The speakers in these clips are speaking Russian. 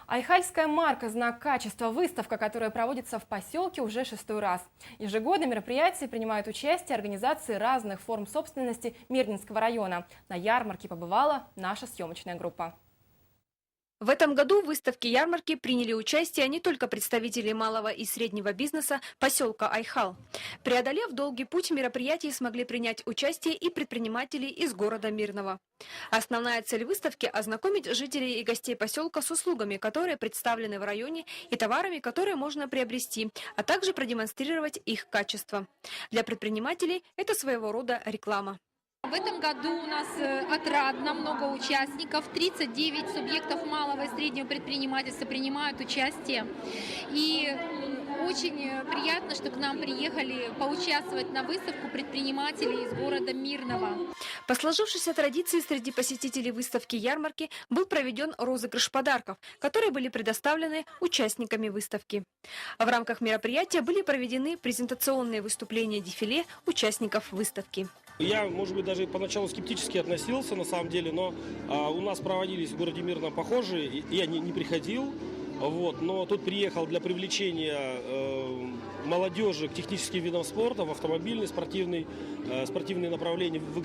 Айхальская марка «Знак качества» – выставка, которая проводится в поселке уже 6-й раз. Ежегодно в мероприятии принимают участие организации разных форм собственности Мирнинского района. На ярмарке побывала наша съемочная группа. В этом году в выставке ярмарки приняли участие не только представители малого и среднего бизнеса поселка Айхал. Преодолев долгий путь, в мероприятии смогли принять участие и предприниматели из города Мирного. Основная цель выставки – ознакомить жителей и гостей поселка с услугами, которые представлены в районе, и товарами, которые можно приобрести, а также продемонстрировать их качество. Для предпринимателей это своего рода реклама. В этом году у нас отрадно много участников, 39 субъектов малого и среднего предпринимательства принимают участие. И очень приятно, что к нам приехали поучаствовать на выставку предприниматели из города Мирного. По сложившейся традиции среди посетителей выставки ярмарки был проведен розыгрыш подарков, которые были предоставлены участниками выставки. В рамках мероприятия были проведены презентационные выступления дефиле участников выставки. Я, может быть, даже поначалу скептически относился, на самом деле, но у нас проводились в городе Мирном похожие, и я не приходил, но тут приехал для привлечения молодежи к техническим видам спорта, в автомобильный, спортивные направления, в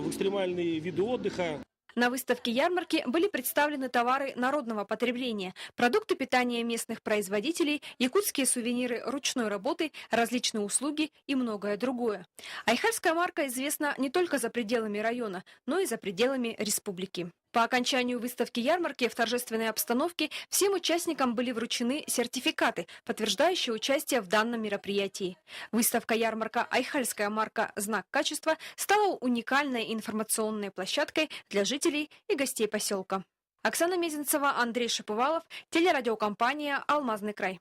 экстремальные виды отдыха. На выставке ярмарки были представлены товары народного потребления, продукты питания местных производителей, якутские сувениры ручной работы, различные услуги и многое другое. Айхальская марка известна не только за пределами района, но и за пределами республики. По окончанию выставки ярмарки в торжественной обстановке всем участникам были вручены сертификаты, подтверждающие участие в данном мероприятии. Выставка-ярмарка «Айхальская марка. Знак качества» стала уникальной информационной площадкой для жителей и гостей поселка. Оксана Мезенцева, Андрей Шиповалов, телерадиокомпания «Алмазный край».